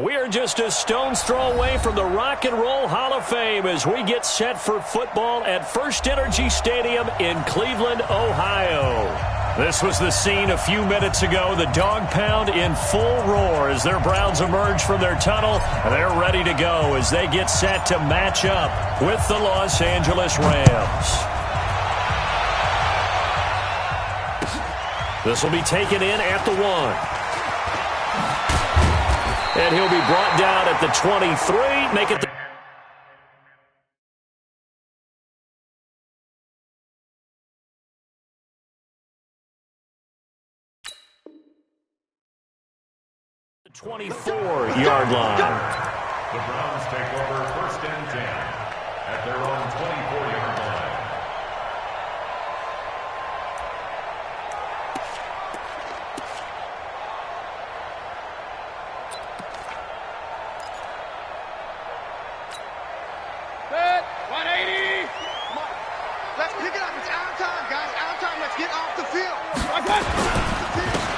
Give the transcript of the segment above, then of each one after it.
We are just a stone's throw away from the Rock and Roll Hall of Fame as we get set for football at First Energy Stadium in Cleveland, Ohio. This was the scene a few minutes ago. The dog pound in full roar as their Browns emerge from their tunnel. They're ready to go as they get set to match up with the Los Angeles Rams. This will be taken in at the 1. And he'll be brought down at the 23. Make it the 24-yard line. The Browns take over 1st and 10 at their own 24-yard line.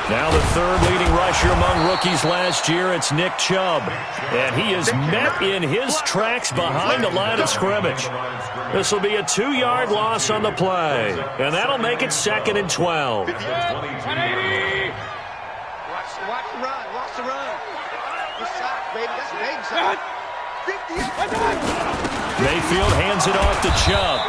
Now the third leading rusher among rookies last year, it's Nick Chubb. And he is met in his tracks behind the line of scrimmage. This will be a 2-yard loss on the play. And that'll make it 2nd and 12. Watch the run. Watch the run. Good shot, baby. That's a big shot. Mayfield hands it off to Chubb.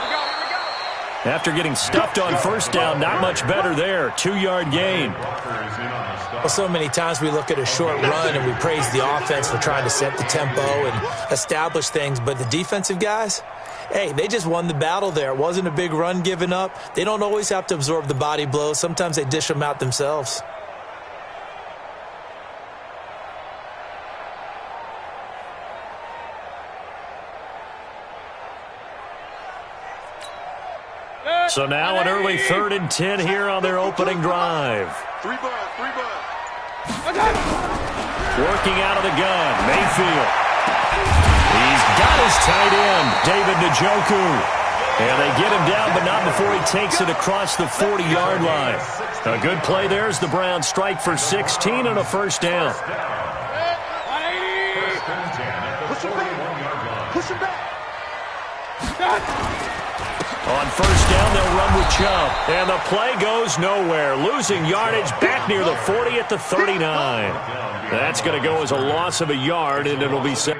After getting stuffed on first down, not much better there. 2-yard gain. Well, so many times we look at a short run and we praise the offense for trying to set the tempo and establish things. But the defensive guys, hey, they just won the battle there. It wasn't a big run given up. They don't always have to absorb the body blows. Sometimes they dish them out themselves. So now an early 3rd and 10 here on their opening drive. Working out of the gun, Mayfield. He's got his tight end, David Njoku. And they get him down, but not before he takes it across the 40-yard line. A good play there as the Browns strike for 16 and a first down. Push him back. On first down, they'll run with Chubb. And the play goes nowhere. Losing yardage back near the 40 at the 39. That's going to go as a loss of a yard, and it'll be set.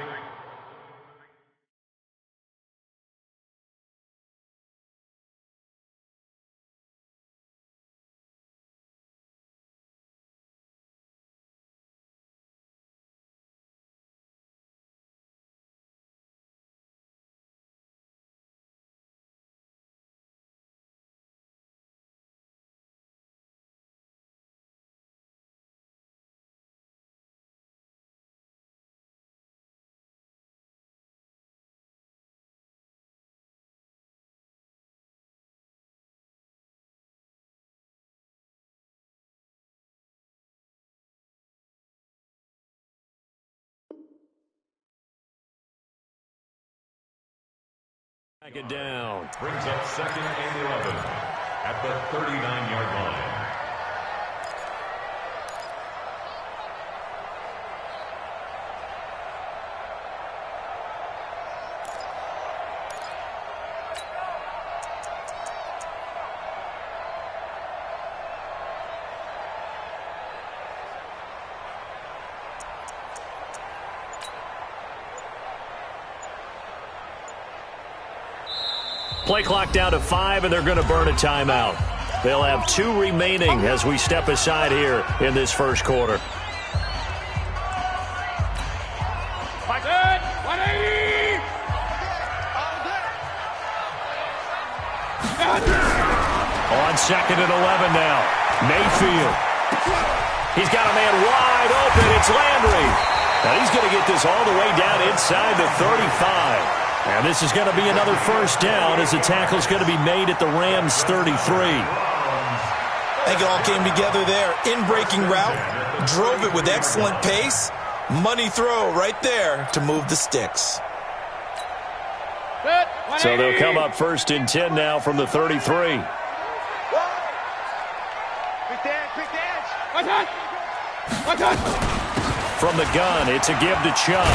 Back it down. Brings up 2nd and 11 at the 39-yard line. Play clock down to 5, and they're going to burn a timeout. They'll have 2 remaining as we step aside here in this first quarter. On 2nd and 11 now. Mayfield. He's got a man wide open. It's Landry. Now he's going to get this all the way down inside the 35. And this is going to be another first down as the tackle's going to be made at the Rams' 33. I think it all came together there. In-breaking route, drove it with excellent pace. Money throw right there to move the sticks. So they'll come up 1st and 10 now from the 33. Quick dance, quick dance. From the gun, it's a give to Chubb.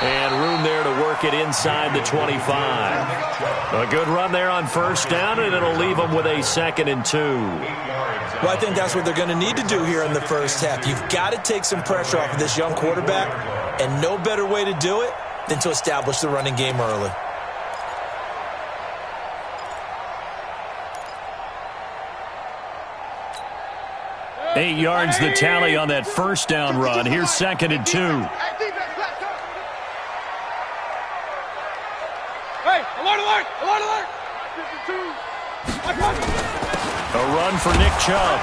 And room there to work it inside the 25. A good run there on first down, and it'll leave them with a 2nd and 2. Well, I think that's what they're going to need to do here in the first half. You've got to take some pressure off of this young quarterback, and no better way to do it than to establish the running game early. Eight yards the tally on that first down run. Here's 2nd and 2. Hey, alert, alert, alert, alert. A run for Nick Chubb.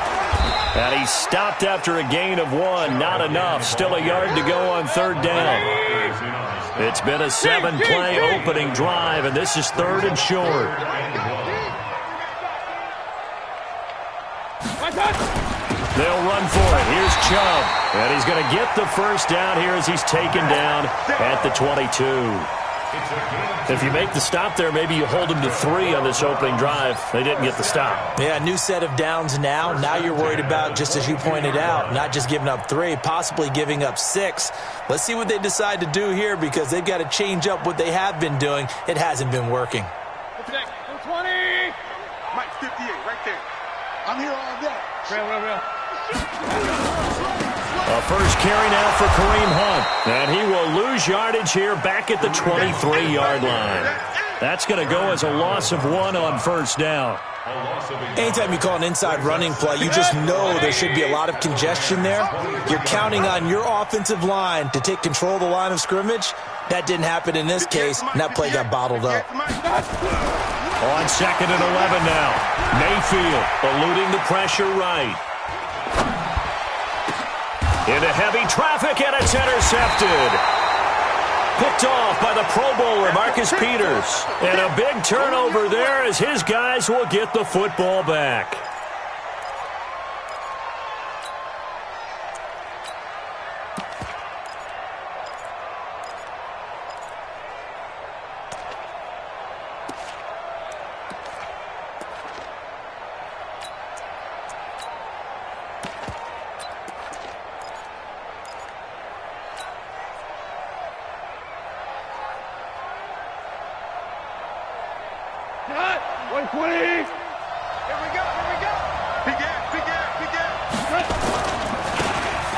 And he stopped after a gain of 1. Not enough. Still a yard to go on 3rd down. It's been a 7-play opening drive, and this is 3rd and short. They'll run for it. Here's Chubb. And he's going to get the first down here as he's taken down at the 22. If you make the stop there, maybe you hold them to 3 on this opening drive. They didn't get the stop. Yeah, new set of downs now. Now you're worried about, just as you pointed out, not just giving up 3, possibly giving up 6. Let's see what they decide to do here, because they've got to change up what they have been doing. It hasn't been working. 20. Mike, 58, right there. I'm here all day. Real. A first carry now for Kareem Hunt. And he will lose yardage here back at the 23-yard line. That's going to go as a loss of 1 on first down. Anytime you call an inside running play, you just know there should be a lot of congestion there. You're counting on your offensive line to take control of the line of scrimmage. That didn't happen in this case, and that play got bottled up. On 2nd and 11 now. Mayfield eluding the pressure right. Into heavy traffic, and it's intercepted. Picked off by the Pro Bowler, Marcus Peters. And a big turnover there as his guys will get the football back.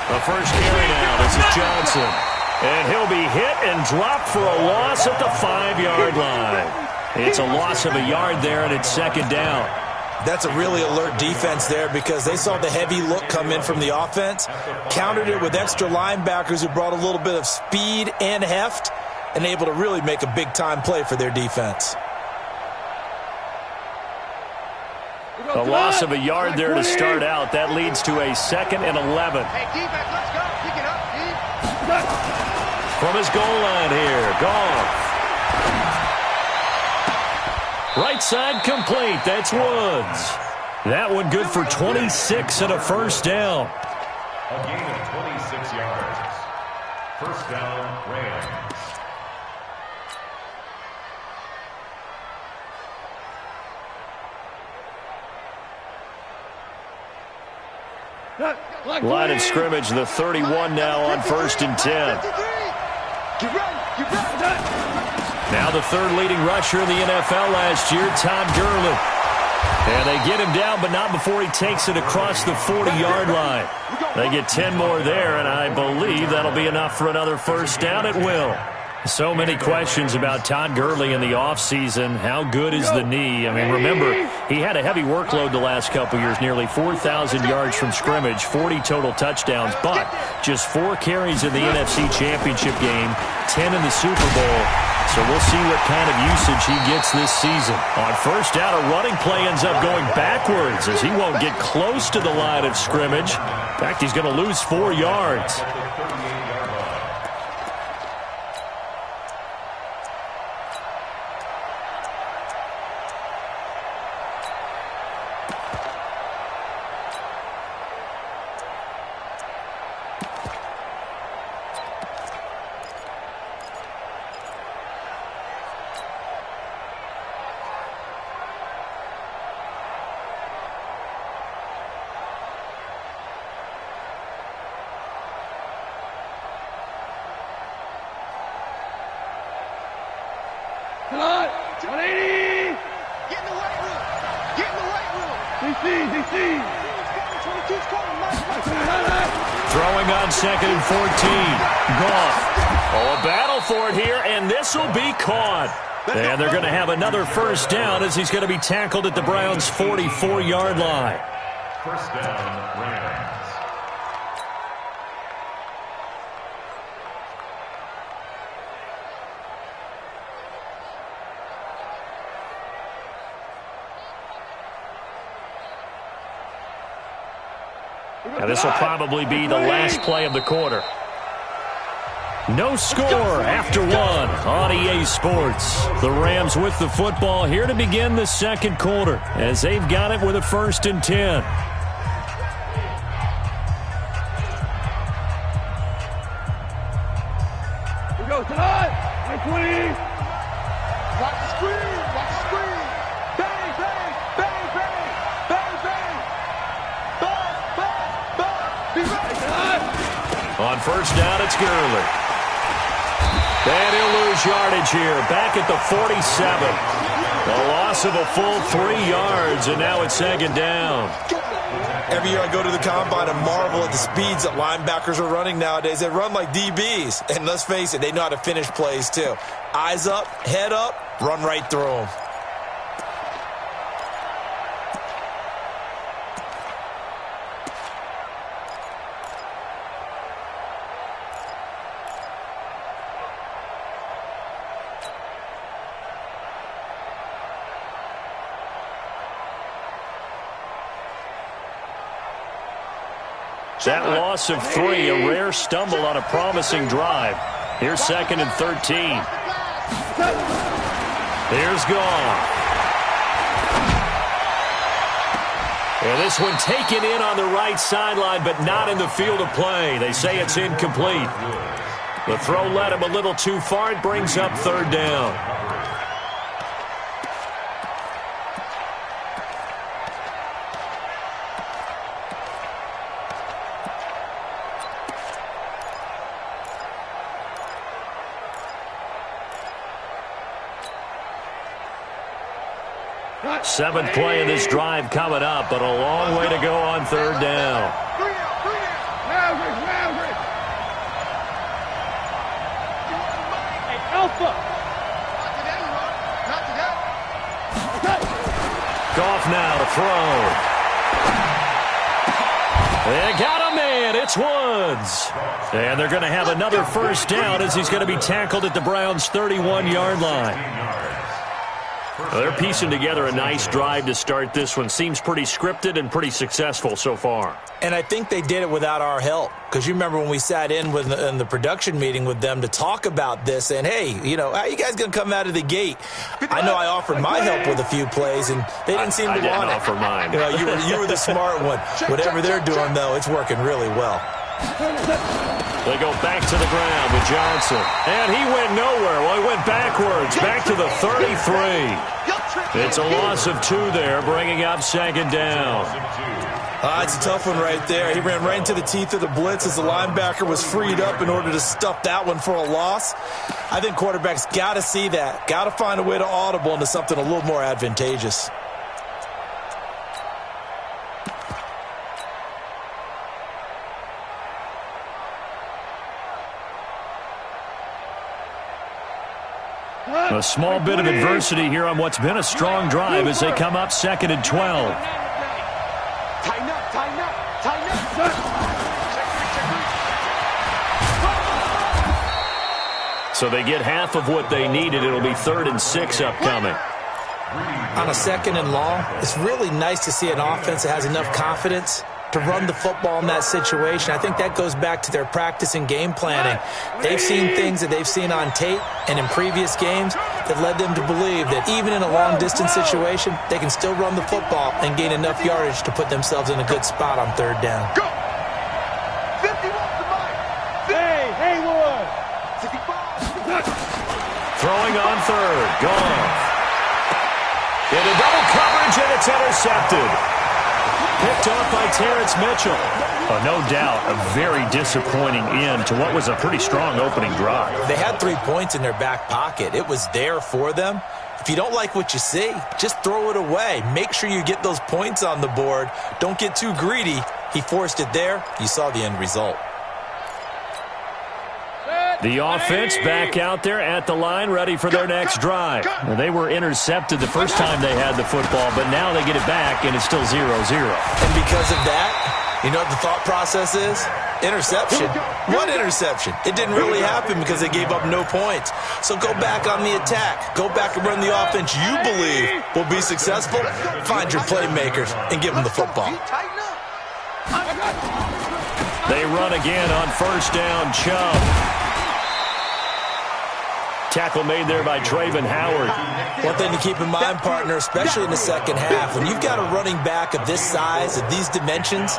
The first carry now. This is Johnson. And he'll be hit and dropped for a loss at the 5-yard line. It's a loss of a yard there, and it's 2nd down. That's a really alert defense there, because they saw the heavy look come in from the offense, countered it with extra linebackers who brought a little bit of speed and heft, and able to really make a big-time play for their defense. A loss of a yard there to start out. That leads to a 2nd and 11. Hey, defense, let's go. Pick it up, Steve. From his goal line here, Goff. Right side complete. That's Woods. That one good for 26 and a first down. A gain of 26 yards. First down, Rams. Line of scrimmage, the 31 now on 1st and 10. Now the 3rd leading rusher in the NFL last year, Todd Gurley. And they get him down, but not before he takes it across the 40-yard line. They get 10 more there, and I believe that'll be enough for another first down. It will. So many questions about Todd Gurley in the offseason. How good is the knee? I mean, remember, he had a heavy workload the last couple years, nearly 4,000 yards from scrimmage, 40 total touchdowns, but just 4 carries in the NFC Championship game, 10 in the Super Bowl. So we'll see what kind of usage he gets this season. On first down, a running play ends up going backwards as he won't get close to the line of scrimmage. In fact, he's going to lose 4 yards. Come on. 180. Get in the weight room. Get in the weight room. DC. 22's coming. Throwing on 2nd and 14. Goff. Oh, a battle for it here, and this will be caught. And they're going to have another first down as he's going to be tackled at the Browns' 44-yard line. First down, Rams. And this will probably be the last play of the quarter. No score after one on EA Sports. The Rams with the football here to begin the second quarter as they've got it with a 1st and 10. Here goes tonight. 20. Watch the screen. Watch the screen. Bang, bang, bang, bang, bang, bang. Be ready. On first down, it's Gurley. And he'll lose yardage here, back at the 47. A loss of a full 3 yards, and now it's 2nd down. Every year I go to the combine and marvel at the speeds that linebackers are running nowadays. They run like DBs, and let's face it, they know how to finish plays too. Eyes up, head up, run right through them. That loss of 3, a rare stumble on a promising drive. Here's 2nd and 13. Here's Goff. And this one taken in on the right sideline, but not in the field of play. They say it's incomplete. The throw led him a little too far. It brings up 3rd down. Seventh play of this drive coming up, but a long way to go on 3rd down. Hey, Alpha. Goff now to throw. They got a man. It's Woods. And they're going to have another first down as he's going to be tackled at the Browns' 31-yard line. Well, they're piecing together a nice drive to start this one. Seems pretty scripted and pretty successful so far. And I think they did it without our help. Because you remember when we sat in the production meeting with them to talk about this, and hey, you know, how are you guys going to come out of the gate? I know I offered my help with a few plays, and they didn't seem to want it. I didn't offer mine. You know, you were the smart one. Whatever they're doing, though, it's working really well. They go back to the ground with Johnson. And he went nowhere. Well, he went backwards, back to the 33. It's a loss of 2 there, bringing up 2nd down. It's a tough one right there. He ran right into the teeth of the blitz as the linebacker was freed up in order to stuff that one for a loss. I think quarterbacks got to see that. Got to find a way to audible into something a little more advantageous. A small bit of adversity here on what's been a strong drive as they come up 2nd and 12. Tighten up, tighten up, tighten up. So they get half of what they needed. It'll be 3rd and 6 upcoming. On a 2nd and long, it's really nice to see an offense that has enough confidence to run the football in that situation. I think that goes back to their practice and game planning. They've seen things that they've seen on tape and in previous games that led them to believe that even in a long-distance situation, they can still run the football and gain enough yardage to put themselves in a good spot on 3rd down. Go! 50 off the mic. Hey, Haywood. 65. Throwing on 3rd. Goff. Into double coverage, and it's intercepted. picked off by Terrence Mitchell. No doubt a very disappointing end to what was a pretty strong opening drive. They had 3 points in their back pocket. It was there for them. If you don't like what you see, just throw it away. Make sure you get those points on the board. Don't get too greedy. He forced it there. You saw the end result. The offense back out there at the line, ready for their next drive. Well, they were intercepted the first time they had the football, but now they get it back, and it's still 0-0. And because of that, you know what the thought process is? Interception. What interception? It didn't really happen because they gave up no points. So go back on the attack. Go back and run the offense you believe will be successful. Find your playmakers and give them the football. They run again on first down. Chubb. Tackle made there by Traven Howard. One thing to keep in mind, partner, especially in the second half, when you've got a running back of this size, of these dimensions,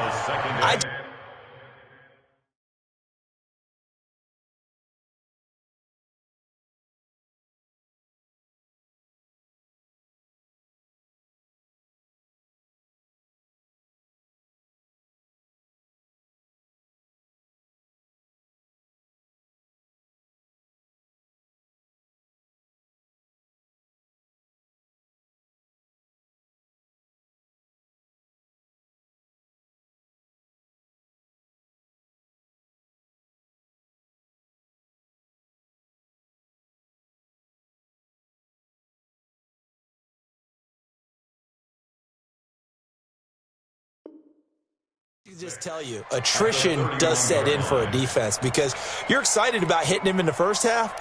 just tell you, attrition does set in for a defense because you're excited about hitting him in the first half.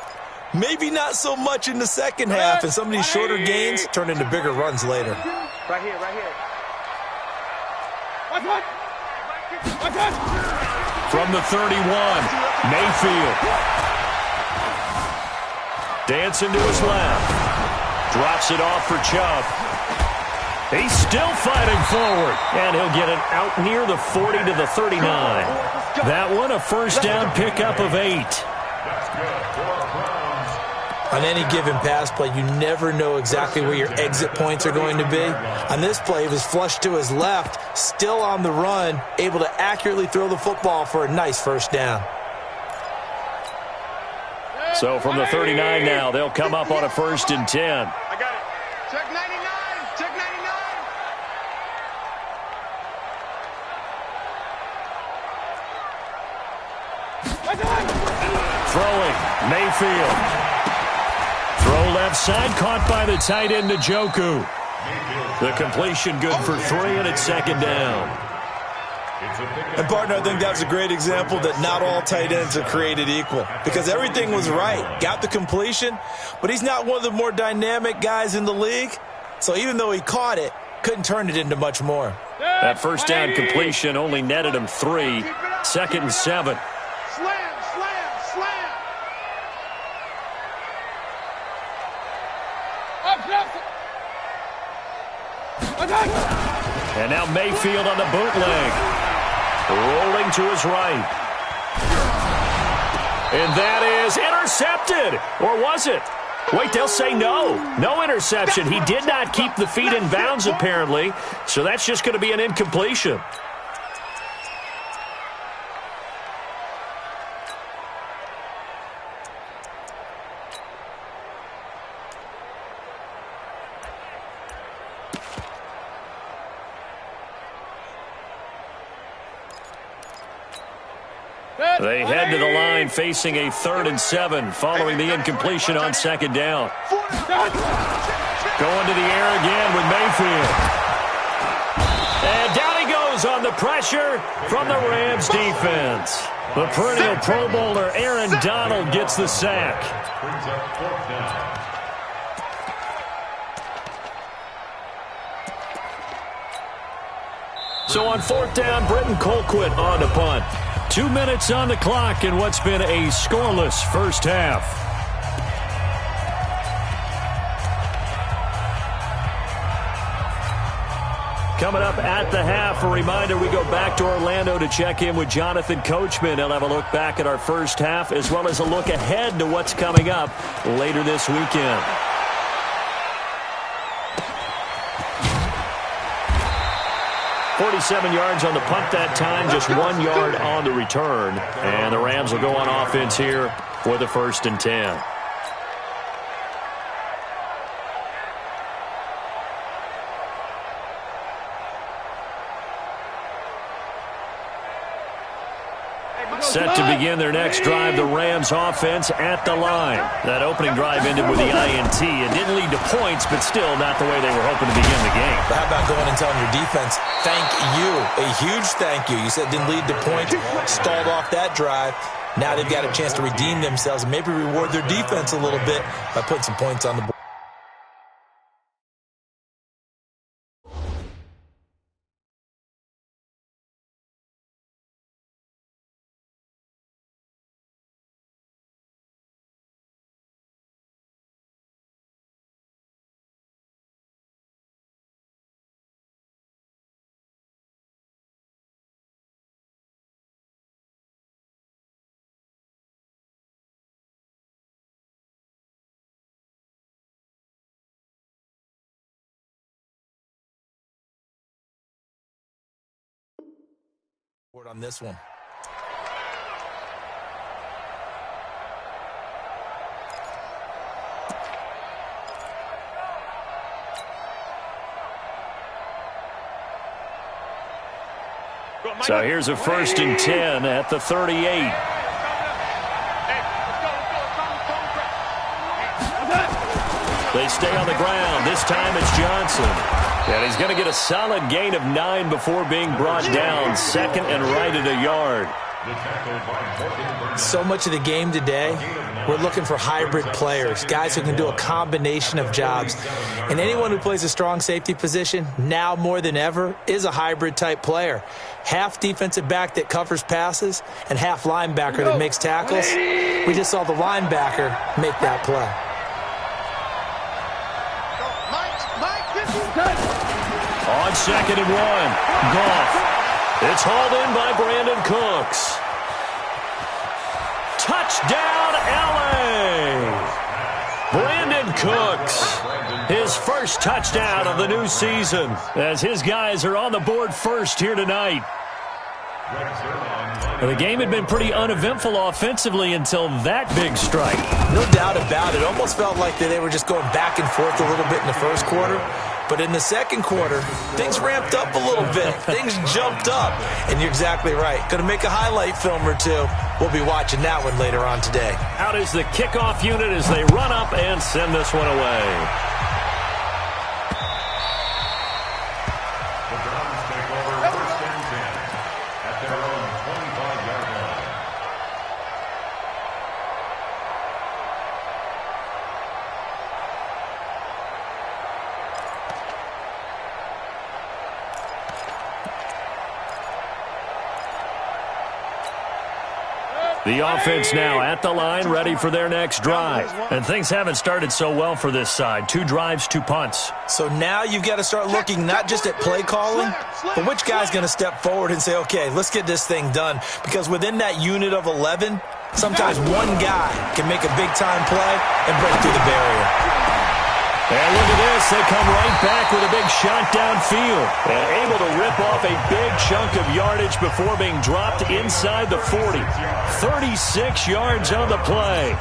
Maybe not so much in the second half, and some of these shorter gains turn into bigger runs later. Right here, right here. From the 31, Mayfield. Dancing to his left. Drops it off for Chubb. He's still fighting forward, and he'll get it out near the 40 to the 39. That one, a first down pickup of 8. On any given pass play, you never know exactly where your exit points are going to be. On this play, it was flushed to his left, still on the run, able to accurately throw the football for a nice first down. So from the 39 now, they'll come up on a 1st and 10. I got it. Check 99. Check 99. Throwing, Mayfield. Throw left side, caught by the tight end, Njoku. The completion good for 3, and it's 2nd down. And, partner, I think that's a great example that not all tight ends are created equal because everything was right. Got the completion, but he's not one of the more dynamic guys in the league. So even though he caught it, couldn't turn it into much more. That first down completion only netted him 3. 2nd and 7. Slam, slam, slam. And now Mayfield on the bootleg. Rolling to his right. And that is intercepted. Or was it? Wait, they'll say no. No interception. He did not keep the feet in bounds, apparently. So that's just going to be an incompletion. They head to the line facing a 3rd and 7 following the incompletion on 2nd down. Going to the air again with Mayfield. And down he goes on the pressure from the Rams defense. The perennial Pro Bowler Aaron Donald gets the sack. So on 4th down, Britton Colquitt on to punt. 2 minutes on the clock in what's been a scoreless first half. Coming up at the half, a reminder, we go back to Orlando to check in with Jonathan Coachman. He'll have a look back at our first half as well as a look ahead to what's coming up later this weekend. 47 yards on the punt that time, just 1 yard on the return. And the Rams will go on offense here for the 1st and 10. Set to begin their next drive, the Rams offense at the line. That opening drive ended with the INT. It didn't lead to points, but still not the way they were hoping to begin the game. But how about going and telling your defense, thank you, a huge thank you. You said didn't lead to points, stalled off that drive. Now they've got a chance to redeem themselves and maybe reward their defense a little bit by putting some points on the board. On this one. So here's a 1st and 10 at the 38. They stay on the ground. This time it's Johnson. And he's going to get a solid gain of 9 before being brought down. 2nd and right at a yard. So much of the game today, we're looking for hybrid players, guys who can do a combination of jobs. And anyone who plays a strong safety position, now more than ever, is a hybrid type player. Half defensive back that covers passes and half linebacker that makes tackles. We just saw the linebacker make that play. On 2nd and 1, Goff. It's hauled in by Brandon Cooks. Touchdown, LA! Brandon Cooks, his first touchdown of the new season, as his guys are on the board first here tonight. The game had been pretty uneventful offensively until that big strike. No doubt about it. Almost felt like they were just going back and forth a little bit in the first quarter. But in the second quarter, things ramped up a little bit. Things jumped up. And you're exactly right. Going to make a highlight film or two. We'll be watching that one later on today. Out is the kickoff unit as they run up and send this one away. The Browns take over 1st and 10 at their own 25-yard line. The offense now at the line, ready for their next drive. And things haven't started so well for this side. 2 drives, 2 punts. So now you've got to start looking not just at play calling, but which guy's going to step forward and say, okay, let's get this thing done. Because within that unit of 11, sometimes one guy can make a big-time play and break through the barrier. And look at this. They come right back with a big shot downfield. And able to rip off a big chunk of yardage before being dropped inside the 40. 36 yards on the play.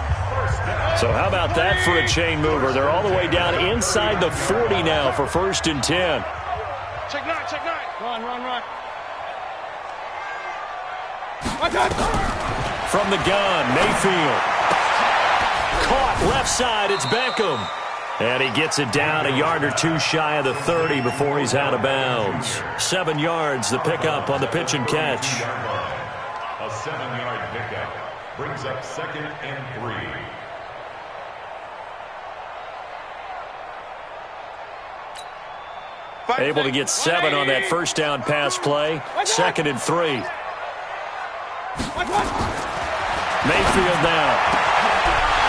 So how about that for a chain mover? They're all the way down inside the 40 now for 1st and 10. Check 9, check 9. Run. From the gun, Mayfield. Caught left side, it's Beckham. And he gets it down a yard or 2 shy of the 30 before he's out of bounds. 7 yards, the pickup on the pitch and catch. A 7-yard pickup brings up 2nd and 3. Able to get 7 on that first down pass play. 2nd and 3. Mayfield now.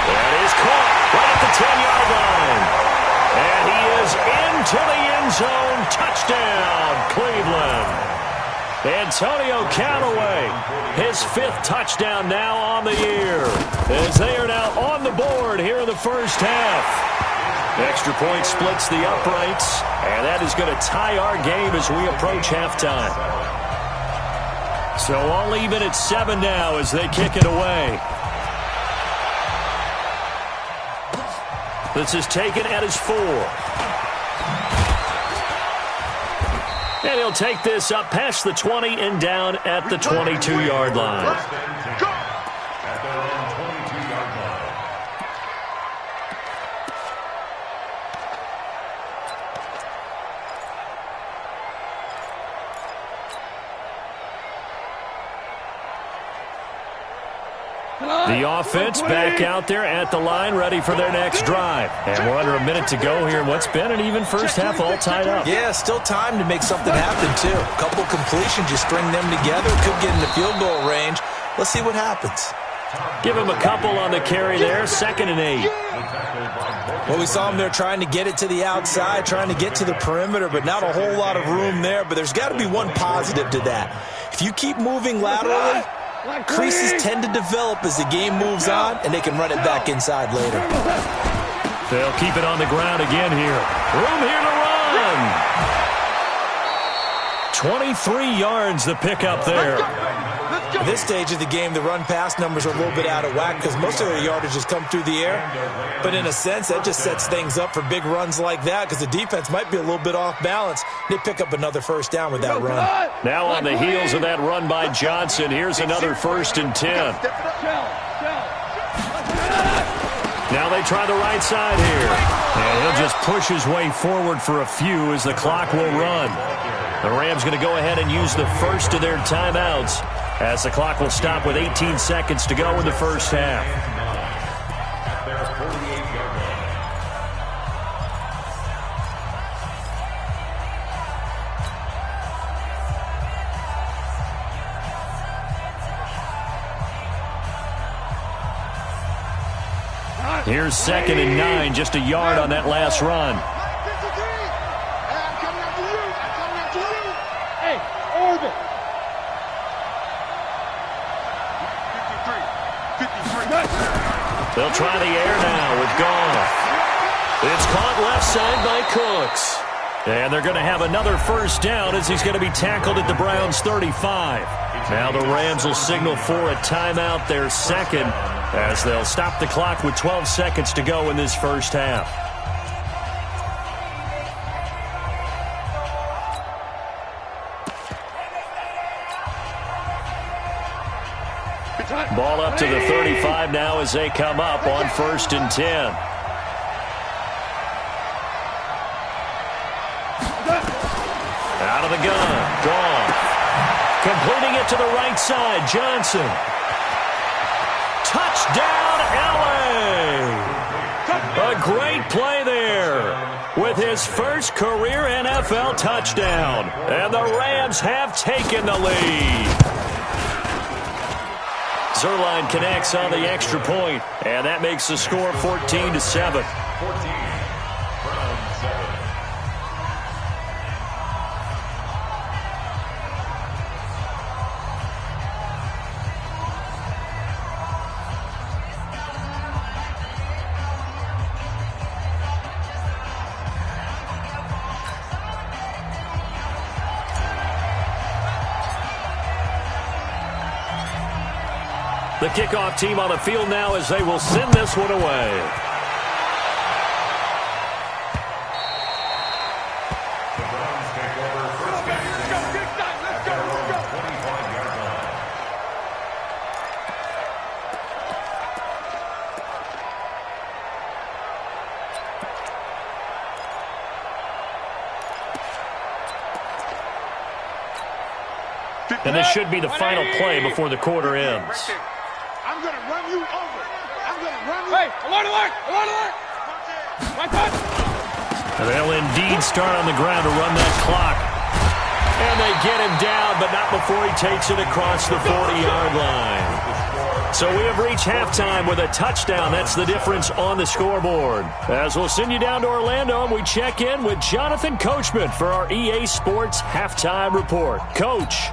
And he's caught right at the 10-yard line. And he is into the end zone. Touchdown, Cleveland. Antonio Callaway, his 5th touchdown now on the year, as they are now on the board here in the first half. Extra point splits the uprights, and that is going to tie our game as we approach halftime. So all even at 7 now as they kick it away. This is taken at his 4. And he'll take this up past the 20 and down at the 22-yard line. At their own 22-yard line. The offense back out there at the line, ready for their next drive. And we're under a minute to go here in what's been an even first half, all tied up. Yeah, still time to make something happen, too. A couple completions, you string them together, could get in the field goal range. Let's see what happens. Give him a couple on the carry there, 2nd and 8. Well, we saw him there trying to get it to the outside, trying to get to the perimeter, but not a whole lot of room there. But there's got to be one positive to that. If you keep moving laterally, creases tend to develop as the game moves on, and they can run it back inside later. They'll keep it on the ground again here. Room here to run. 23 yards the pickup there. At this stage of the game, the run-pass numbers are a little bit out of whack because most of their yardage has come through the air. But in a sense, that just sets things up for big runs like that because the defense might be a little bit off balance. They pick up another first down with that run. Now on the heels of that run by Johnson, here's another 1st and 10. Now they try the right side here. And he'll just push his way forward for a few as the clock will run. The Rams going to go ahead and use the first of their timeouts as the clock will stop with 18 seconds to go in the first half. At their 48-yard line. Here's 2nd and 9, just a yard on that last run. Hey, Orbit. 53. They'll try the air now with Goff. It's caught left side by Cooks. And they're going to have another first down as he's going to be tackled at the Browns' 35. Now the Rams will signal for a timeout, their 2nd, as they'll stop the clock with 12 seconds to go in this first half. Ball up to the 35 now as they come up on 1st and 10. Out of the gun, Goff. Completing it to the right side, Johnson. Touchdown, LA! A great play there with his first career NFL touchdown. And the Rams have taken the lead. Zerline connects on the extra point, and that makes the score 14-7. 14, Browns 7. The kickoff team on the field now as they will send this one away. The Browns take over first and 10 at their own 25-yard line. And this should be the final play before the quarter ends. I'm going to run you over. I'm going to run you. Hey, alert, alert, alert, alert. Right touch. And they'll indeed start on the ground to run that clock. And they get him down, but not before he takes it across the 40-yard line. So we have reached halftime with a touchdown. That's the difference on the scoreboard. As we'll send you down to Orlando, and we check in with Jonathan Coachman for our EA Sports Halftime Report. Coach.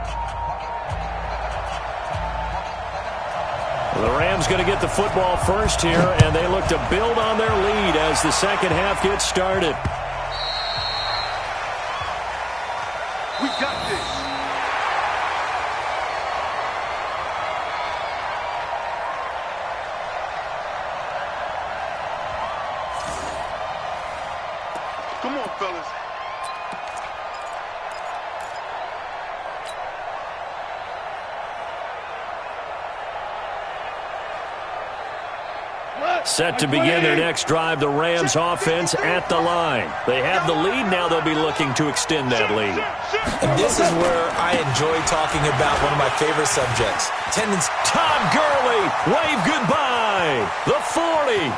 The Rams going to get the football first here, and they look to build on their lead as the second half gets started. We got this. Come on, fellas. Set to begin their next drive, the Rams offense at the line. They have the lead. Now they'll be looking to extend that lead. And this is where I enjoy talking about one of my favorite subjects. Todd Gurley, wave goodbye. The 40,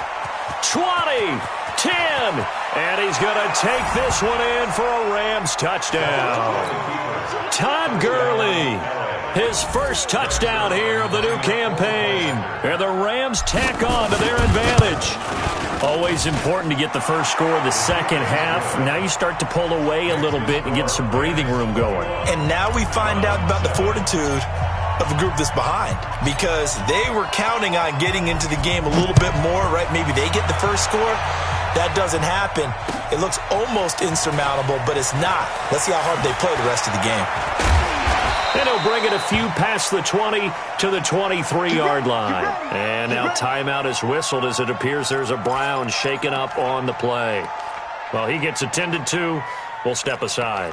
20, 10. And he's going to take this one in for a Rams touchdown. Todd Gurley, his first touchdown here of the new campaign. And the Rams tack on to their advantage. Always important to get the first score of the second half. Now you start to pull away a little bit and get some breathing room going. And now we find out about the fortitude of a group that's behind, because they were counting on getting into the game a little bit more, right? Maybe they get the first score. That doesn't happen. It looks almost insurmountable, but it's not. Let's see how hard they play the rest of the game. And he'll bring it a few past the 20 to the 23-yard line. And now timeout is whistled as it appears there's a Brown shaken up on the play. Well, he gets attended to. We'll step aside.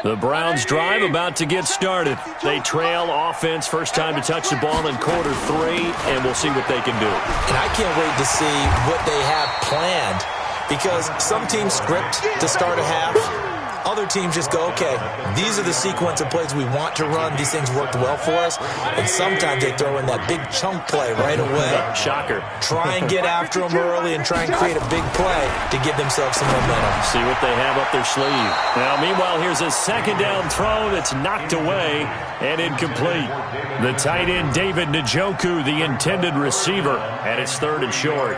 The Browns drive about to get started. They trail offense, first time to touch the ball in quarter 3, and we'll see what they can do. And I can't wait to see what they have planned, because some teams script to start a half. Other teams just go, okay, these are the sequence of plays we want to run. These things worked well for us. And sometimes they throw in that big chunk play right away. Shocker. Try and get after them early and try and create a big play to give themselves some momentum. See what they have up their sleeve. Now, meanwhile, here's a second down throw that's knocked away and incomplete. The tight end, David Njoku, the intended receiver, and it's 3rd and short.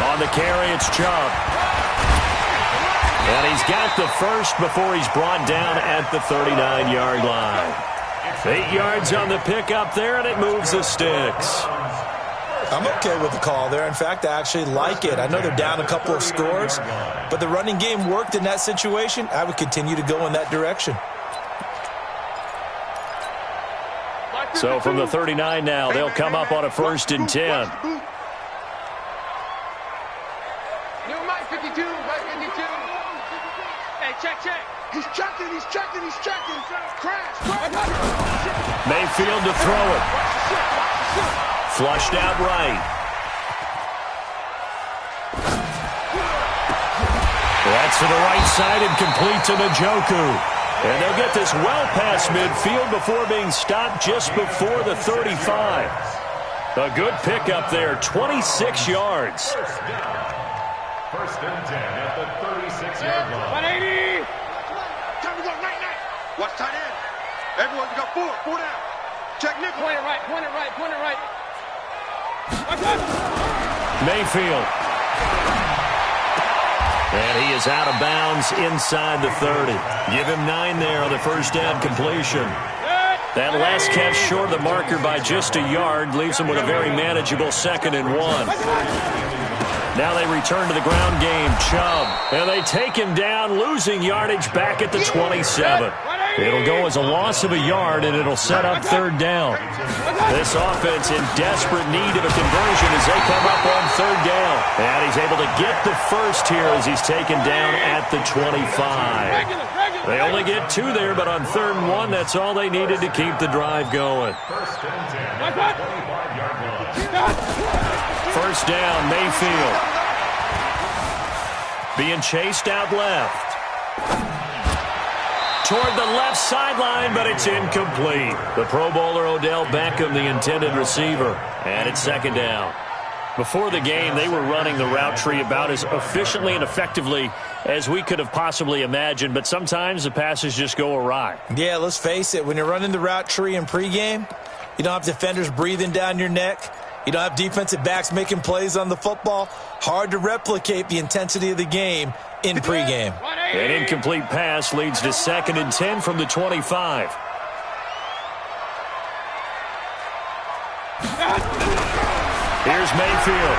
On the carry, it's Chubb. And he's got the first before he's brought down at the 39-yard line. 8 yards on the pickup there, and it moves the sticks. I'm okay with the call there. In fact, I actually like it. I know they're down a couple of scores, but the running game worked in that situation. I would continue to go in that direction. So from the 39 now, they'll come up on a 1st and 10. He's checking. Crash. Mayfield to throw it. Flushed out right. That's to the right side and complete to Njoku. And they'll get this well past midfield before being stopped just before the 35. A good pickup there, 26 yards. First and 10 at the 36-yard line. 180. Time to go, night. Watch tight end. Everyone, you got 4 down. Check nickel. Point it right. Mayfield. And he is out of bounds inside the 30. Give him 9 there on the first down completion. That last catch short of the marker by just a yard leaves him with a very manageable 2nd and 1. Now they return to the ground game. Chubb. And they take him down, losing yardage back at the 27. It'll go as a loss of a yard, and it'll set up 3rd down. This offense in desperate need of a conversion as they come up on 3rd down. And he's able to get the first here as he's taken down at the 25. They only get 2 there, but on 3rd and 1, that's all they needed to keep the drive going. First and 10 at the 25-yard line. First down, Mayfield. Being chased out left. toward the left sideline, but it's incomplete. The Pro Bowler Odell Beckham, the intended receiver, and it's second down. Before the game, they were running the route tree about as efficiently and effectively as we could have possibly imagined, but sometimes the passes just go awry. Yeah, let's face it. When you're running the route tree in pregame, you don't have defenders breathing down your neck. You don't have defensive backs making plays on the football. Hard to replicate the intensity of the game in pregame. An incomplete pass leads to 2nd and 10 from the 25. Here's Mayfield.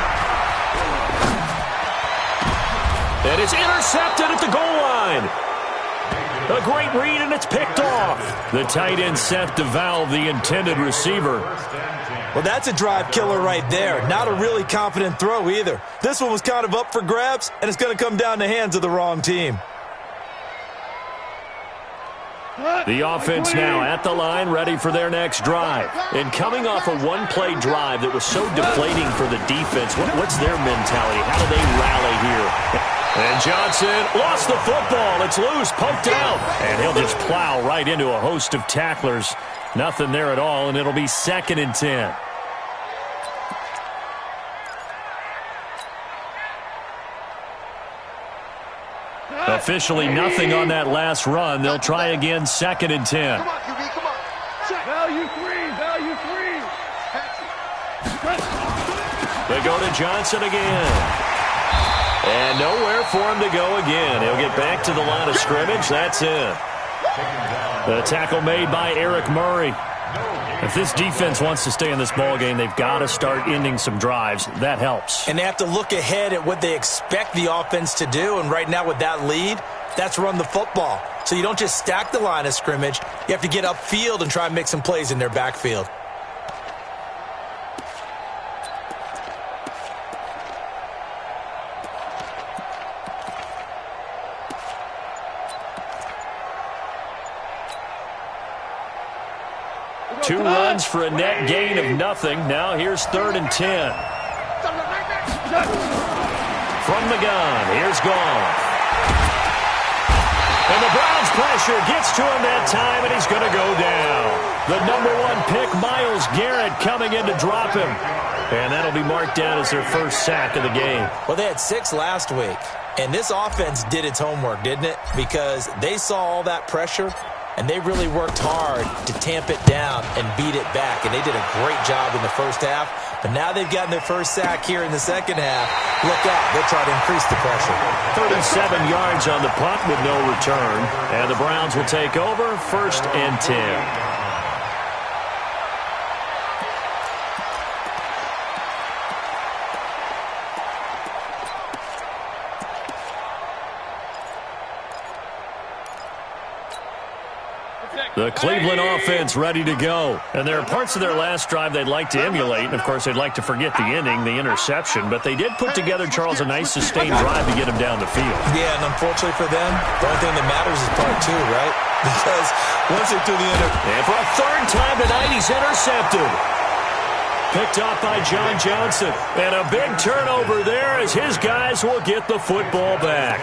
And it's intercepted at the goal line. A great read, and it's picked off. The tight end Seth DeValve, the intended receiver. Well, that's a drive killer right there. Not a really confident throw either. This one was kind of up for grabs, and it's going to come down the hands of the wrong team. The offense now at the line, ready for their next drive. And coming off a one-play drive that was so deflating for the defense, what's their mentality? How do they rally here? And Johnson lost the football. It's loose, poked out. And he'll just plow right into a host of tacklers. Nothing there at all, and it'll be 2nd and 10. Officially nothing on that last run. They'll try again, 2nd and 10. Come on, QB, come on. Value three, value three. They go to Johnson again. And nowhere for him to go again. He'll get back to the line of scrimmage. That's it. The tackle made by Eric Murray. If this defense wants to stay in this ballgame, they've got to start ending some drives. That helps. And they have to look ahead at what they expect the offense to do. And right now with that lead, that's run the football. So you don't just stack the line of scrimmage. You have to get upfield and try and make some plays in their backfield. Two runs for a net gain of nothing. Now here's 3rd and 10. From the gun, here's Goff. And the Browns pressure gets to him that time, and he's going to go down. The #1 pick, Myles Garrett, coming in to drop him. And that'll be marked down as their first sack of the game. Well, they had 6 last week. And this offense did its homework, didn't it? Because they saw all that pressure, and they really worked hard to tamp it down and beat it back. And they did a great job in the first half. But now they've gotten their first sack here in the second half. Look out. They'll try to increase the pressure. 37 yards on the punt with no return. And the Browns will take over, 1st and 10. The Cleveland offense ready to go. And there are parts of their last drive they'd like to emulate. And, of course, they'd like to forget the ending, the interception. But they did put together, Charles, a nice sustained drive to get him down the field. Yeah, and unfortunately for them, the only thing that matters is part 2, right? Because once they do the And for a 3rd time tonight, he's intercepted. Picked off by John Johnson. And a big turnover there as his guys will get the football back.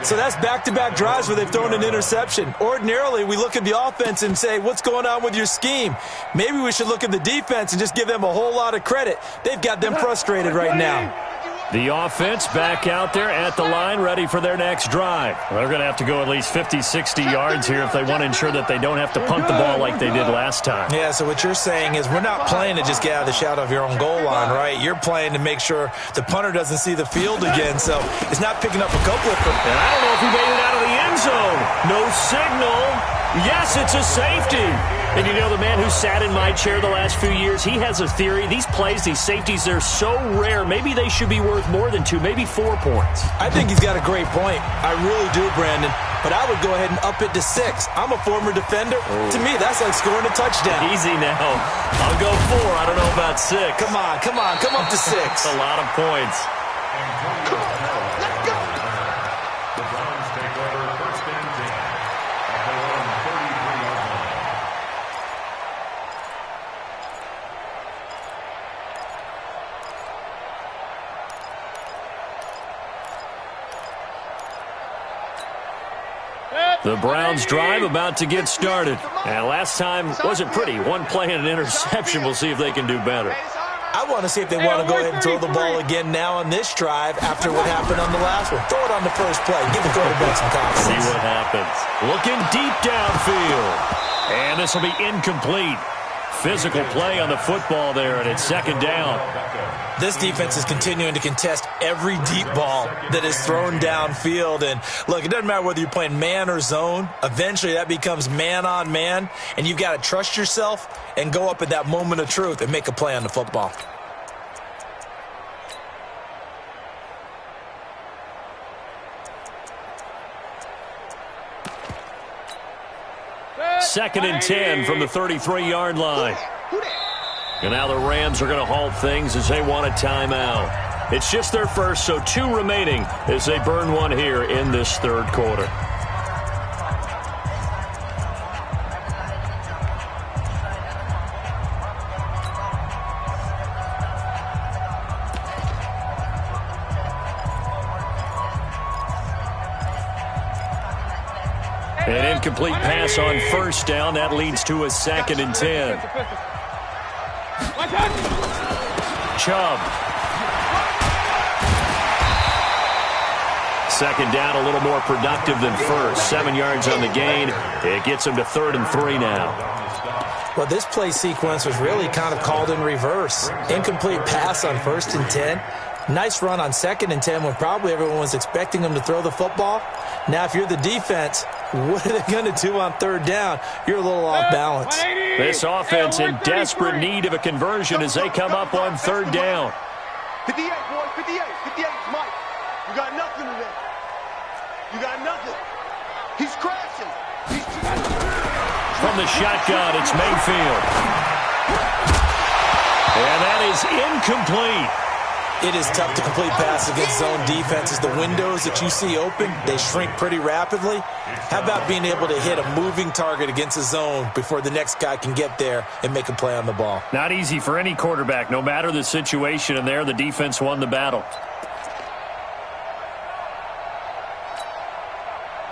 So that's back-to-back drives where they've thrown an interception. Ordinarily, we look at the offense and say, what's going on with your scheme? Maybe we should look at the defense and just give them a whole lot of credit. They've got them frustrated right now. The offense back out there at the line, ready for their next drive. They're going to have to go at least 50, 60 yards here if they want to ensure that they don't have to punt the ball like they did last time. Yeah, so what you're saying is we're not playing to just get out of the shadow of your own goal line, right? You're playing to make sure the punter doesn't see the field again, so it's not picking up a couple of... And I don't know if he made it out of the end zone. No signal. Yes, it's a safety. And you know, the man who sat in my chair the last few years, he has a theory. These plays, these safeties, they're so rare. Maybe they should be worth more than 2, maybe 4 points. I think he's got a great point. I really do, Brandon. But I would go ahead and up it to 6. I'm a former defender. Oh. To me, that's like scoring a touchdown. Easy now. I'll go 4. I don't know about 6. Come on. Come up to 6. That's a lot of points. The Browns drive about to get started. And last time wasn't pretty. One play and an interception. We'll see if they can do better. I want to see if they want to go ahead and throw the ball again now on this drive after what happened on the last one. Throw it on the first play. Give the quarterback some confidence. See what happens. Looking deep downfield. And this will be incomplete. Physical play on the football there, and it's second down. This defense is continuing to contest every deep ball that is thrown downfield. And, look, it doesn't matter whether you're playing man or zone. Eventually that becomes man on man, and you've got to trust yourself and go up at that moment of truth and make a play on the football. Second and 10 from the 33-yard line. And now the Rams are going to halt things as they want a timeout. It's just their first, so 2 remaining as they burn one here in this third quarter. An incomplete pass on first down. That leads to a second and 10. Chubb. Second down, a little more productive than first. 7 yards on the gain. It gets him to 3rd and 3 now. Well, this play sequence was really kind of called in reverse. Incomplete pass on 1st and 10. Nice run on 2nd and 10 when probably everyone was expecting him to throw the football. Now, if you're the defense, what are they going to do on 3rd down? You're a little off balance. This offense in desperate need of a conversion as they come up on 3rd down. 58, boys, 58, 58, Mike. You got nothing today. You got nothing. He's crashing. From the shotgun, it's Mayfield. And that is incomplete. It is tough to complete pass against zone defenses. The windows that you see open, they shrink pretty rapidly. How about being able to hit a moving target against a zone before the next guy can get there and make a play on the ball? Not easy for any quarterback, no matter the situation, and there the defense won the battle.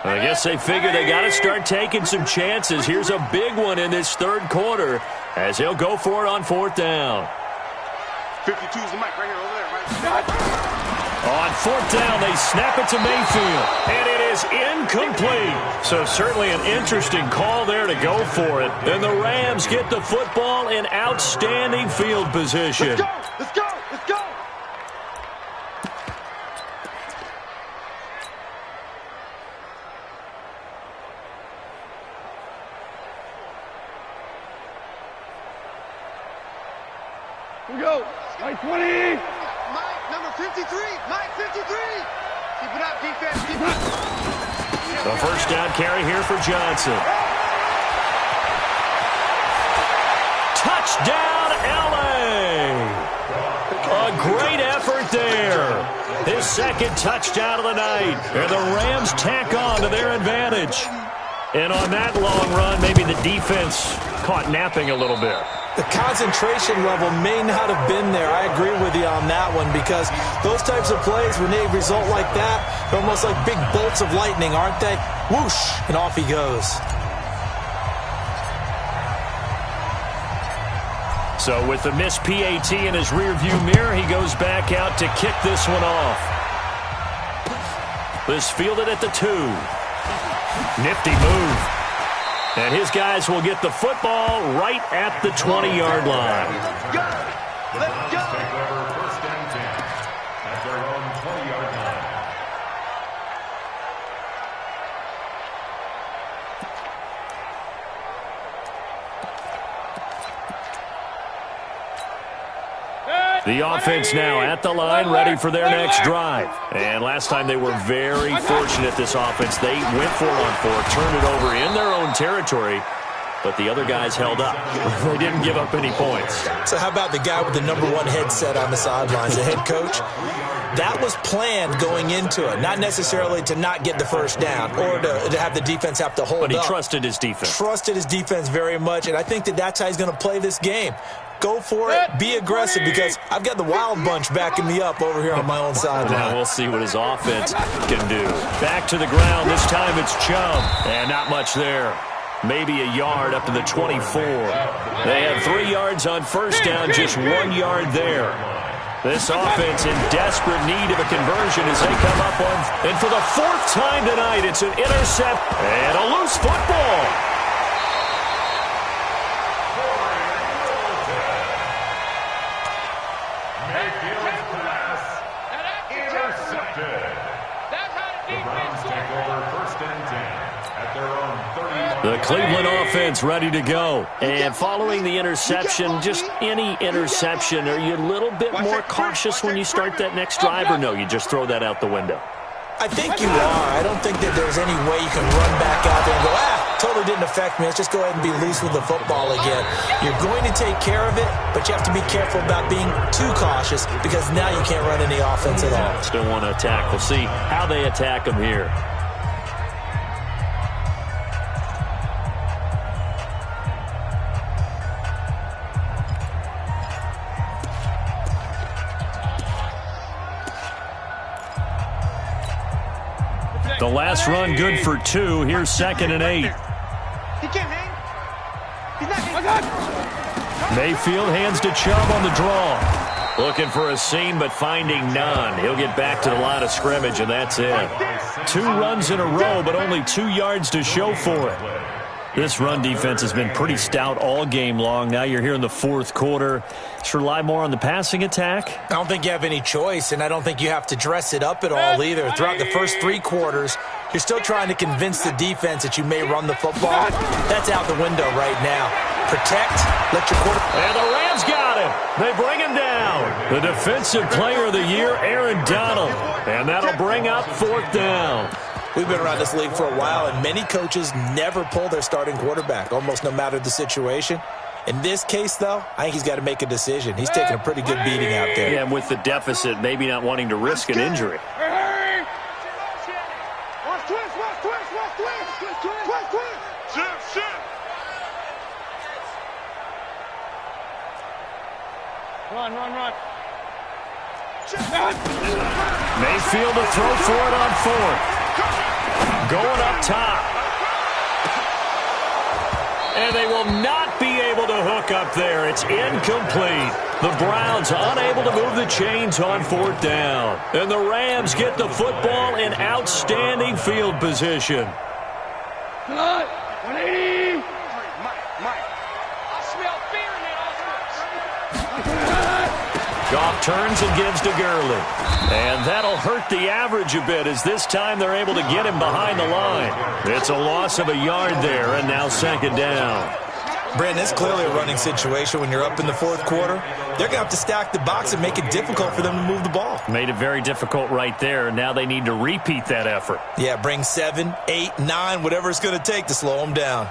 I guess they figure they got to start taking some chances. Here's a big one in this third quarter as they'll go for it on 4th down. 52 is the mic right here, over there, right? On 4th down, they snap it to Mayfield, and it is incomplete. So certainly an interesting call there to go for it. And the Rams get the football in outstanding field position. Let's go, let's go, let's go. Here we go. Mike 20. Mike, number 53. Mike 53. Keep it up, defense. Keep it up. The first down carry here for Johnson. Touchdown, L.A. A great effort there. His second touchdown of the night. And the Rams tack on to their advantage. And on that long run, maybe the defense caught napping a little bit. The concentration level may not have been there. I agree with you on that one because those types of plays, when they result like that, they're almost like big bolts of lightning, aren't they? Whoosh, and off he goes. So with the missed PAT in his rearview mirror, he goes back out to kick this one off. This fielded at the 2. Nifty move. And his guys will get the football right at the 20-yard line. Let's go. Let's go. Take over 1st and 10 at their own 20-yard line. The offense now at the line, ready for their next drive. And last time they were very fortunate, this offense. They went for it on 4, turned it over in their own territory, but the other guys held up. They didn't give up any points. So how about the guy with the #1 headset on the sidelines, the head coach? That was planned going into it, not necessarily to not get the first down or to have the defense have to hold up. But he trusted his defense. Trusted his defense very much, and I think that's how he's going to play this game. Go for it. Be aggressive, because I've got the wild bunch backing me up over here on my own sideline. Now we'll see what his offense can do. Back to the ground. This time it's Chubb. And not much there. Maybe a yard up to the 24. They had 3 yards on first down, just 1 yard there. This offense in desperate need of a conversion as they come up on. And for the 4th time tonight, it's an intercept and a loose football. The Cleveland offense ready to go. And following the interception, just any interception, are you a little bit more cautious when you start that next drive, or no, you just throw that out the window? I think you are. I don't think that there's any way you can run back out there and go, totally didn't affect me. Let's just go ahead and be loose with the football again. You're going to take care of it, but you have to be careful about being too cautious, because now you can't run any offense at all. Still want to attack. We'll see how they attack them here. The last run good for 2. Here's 2nd and 8. He can't hang. He's not hanging. Mayfield hands to Chubb on the draw. Looking for a seam, but finding none. He'll get back to the line of scrimmage, and that's it. 2 runs in a row, but only 2 yards to show for it. This run defense has been pretty stout all game long. Now you're here in the 4th quarter. Just rely more on the passing attack. I don't think you have any choice, and I don't think you have to dress it up at all either. Throughout the first 3 quarters, you're still trying to convince the defense that you may run the football. That's out the window right now. Protect, let your quarterback. And the Rams got him. They bring him down. The Defensive Player of the Year, Aaron Donald. And that'll bring up 4th down. We've been around this league for a while, and many coaches never pull their starting quarterback, almost no matter the situation. In this case, though, I think he's got to make a decision. He's taking a pretty good beating out there. Yeah, and with the deficit, maybe not wanting to risk an injury. Run. Mayfield to throw for it on 4th. Going up top. And they will not be able to hook up there. It's incomplete. The Browns unable to move the chains on 4th down. And the Rams get the football in outstanding field position. 180. Goff turns and gives to Gurley. And that'll hurt the average a bit, as this time they're able to get him behind the line. It's a loss of a yard there, and now 2nd down. Brandon, it's clearly a running situation when you're up in the 4th quarter. They're going to have to stack the box and make it difficult for them to move the ball. Made it very difficult right there. Now they need to repeat that effort. Yeah, bring 7, 8, 9, whatever it's going to take to slow them down.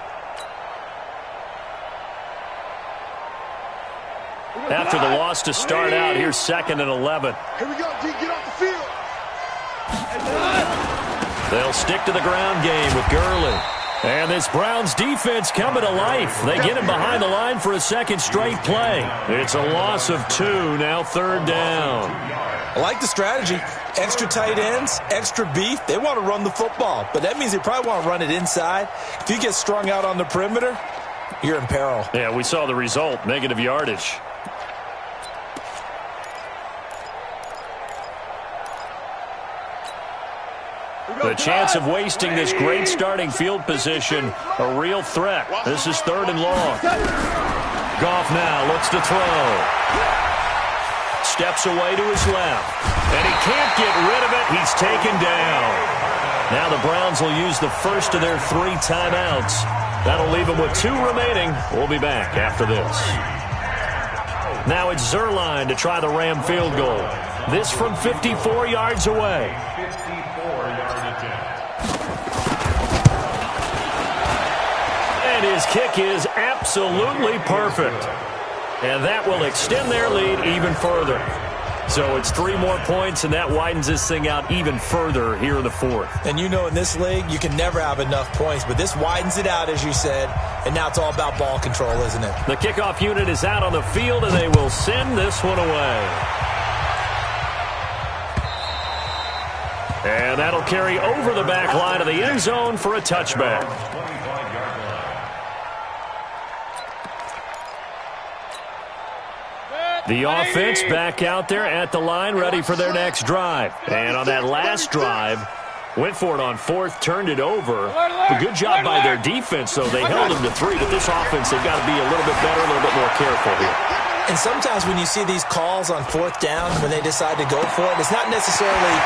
After the loss to start out, here's 2nd and 11. Here we go, D. Get off the field. They'll stick to the ground game with Gurley. And this Browns defense coming to life. They get him behind the line for a 2nd straight play. It's a loss of 2, now 3rd down. I like the strategy. Extra tight ends, extra beef. They want to run the football, but that means they probably want to run it inside. If you get strung out on the perimeter, you're in peril. Yeah, we saw the result, negative yardage. The chance of wasting this great starting field position, a real threat. This is 3rd and long. Goff now looks to throw. Steps away to his left. And he can't get rid of it. He's taken down. Now the Browns will use the first of their 3 timeouts. That'll leave them with 2 remaining. We'll be back after this. Now it's Zerline to try the Ram field goal. This from 54 yards away. And his kick is absolutely perfect. And that will extend their lead even further. So it's 3 more points, and that widens this thing out even further here in the fourth. And you know in this league, you can never have enough points, but this widens it out, as you said, and now it's all about ball control, isn't it? The kickoff unit is out on the field, and they will send this one away. And that'll carry over the back line of the end zone for a touchback. The offense back out there at the line, ready for their next drive. And on that last drive, went for it on fourth, turned it over. A good job by their defense, though. They held them to 3, but this offense, they've got to be a little bit better, a little bit more careful here. And sometimes when you see these calls on fourth down, when they decide to go for it, it's not necessarily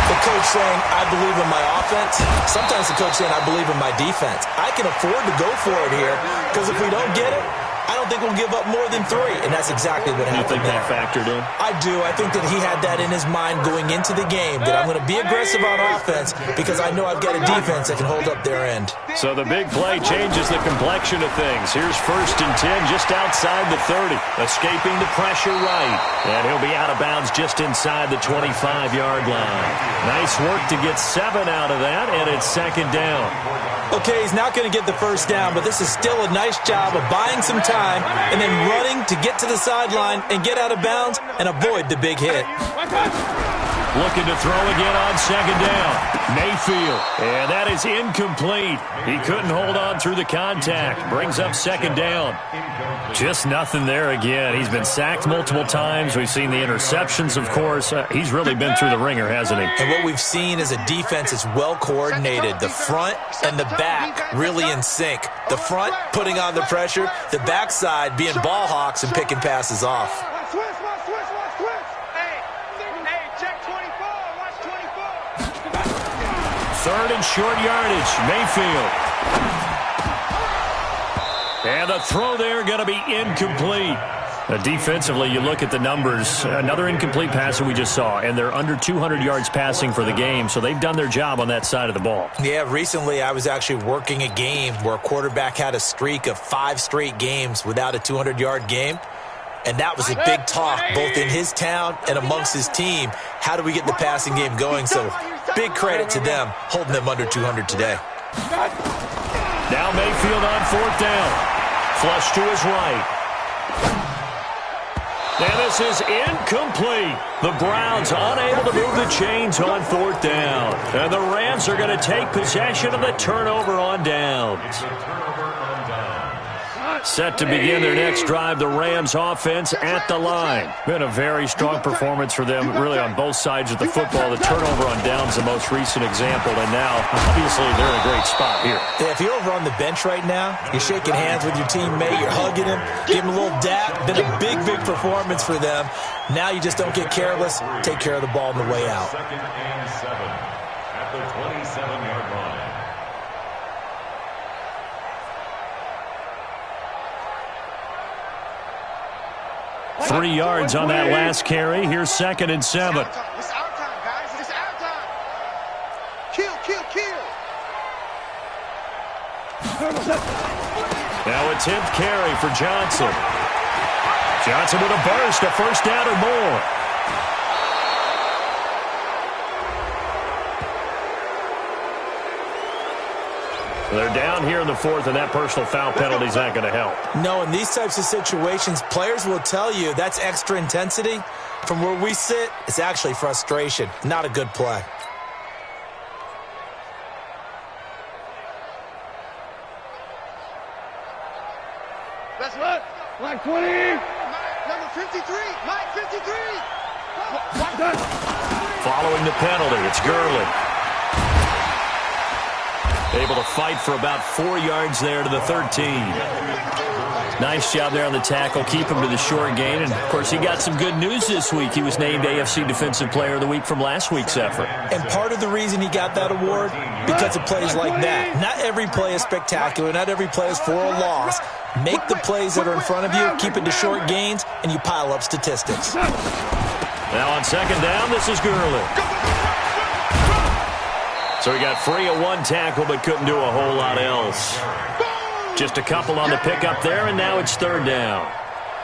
the coach saying, I believe in my offense. Sometimes the coach saying, I believe in my defense. I can afford to go for it here, because if we don't get it, I don't think we'll give up more than 3, and that's exactly what happened. You think that factored in? I do. I think that he had that in his mind going into the game, that I'm going to be aggressive on offense because I know I've got a defense that can hold up their end. So the big play changes the complexion of things. Here's 1st and 10 just outside the 30, escaping the pressure right. And he'll be out of bounds just inside the 25-yard line. Nice work to get 7 out of that, and it's 2nd down. Okay, he's not going to get the 1st down, but this is still a nice job of buying some time and then running to get to the sideline and get out of bounds and avoid the big hit. Looking to throw again on 2nd down. Mayfield, and that is incomplete. He couldn't hold on through the contact. Brings up 2nd down. Just nothing there again. He's been sacked multiple times. We've seen the interceptions, of course. He's really been through the ringer, hasn't he? And what we've seen is a defense that's well coordinated. The front and the back really in sync. The front putting on the pressure, the backside being ball hawks and picking passes off. Third and short yardage, Mayfield. And the throw there going to be incomplete. Defensively, you look at the numbers. Another incomplete pass that we just saw, and they're under 200 yards passing for the game, so they've done their job on that side of the ball. Yeah, recently I was actually working a game where a quarterback had a streak of 5 straight games without a 200-yard game. And that was a big talk, both in his town and amongst his team. How do we get the passing game going? So big credit to them, holding them under 200 today. Now Mayfield on 4th down. Flush to his right. And this is incomplete. The Browns unable to move the chains on 4th down. And the Rams are going to take possession of the turnover on downs. Set to begin their next drive, the Rams offense at the line. Been a very strong performance for them, really on both sides of the football. The turnover on downs, the most recent example, and now, obviously, they're in a great spot here. Yeah, if you're over on the bench right now, you're shaking hands with your teammate, you're hugging him, giving him a little dap. Been a big, big performance for them. Now you just don't get careless. Take care of the ball on the way out. 2nd and 7 at the 27-yard line. 3 yards on that last carry. Here's 2nd and 7. It's our time, guys. It's our time. Kill. Now a 10th carry for Johnson. Johnson with a burst, a 1st down or more. They're down here in the 4th, and that personal foul penalty is not going to help. No, in these types of situations, players will tell you that's extra intensity. From where we sit, it's actually frustration. Not a good play. That's right. Mike 20. Number 53. Mike 53. Following the penalty, it's Gurley. Able to fight for about 4 yards there to the 13. Nice job there on the tackle. Keep him to the short gain. And, of course, he got some good news this week. He was named AFC Defensive Player of the Week from last week's effort. And part of the reason he got that award, because of plays like that. Not every play is spectacular. Not every play is for a loss. Make the plays that are in front of you, keep it to short gains, and you pile up statistics. Now on 2nd down, this is Gurley. So he got free of 1 tackle, but couldn't do a whole lot else. Just a couple on the pickup there, and now it's third down.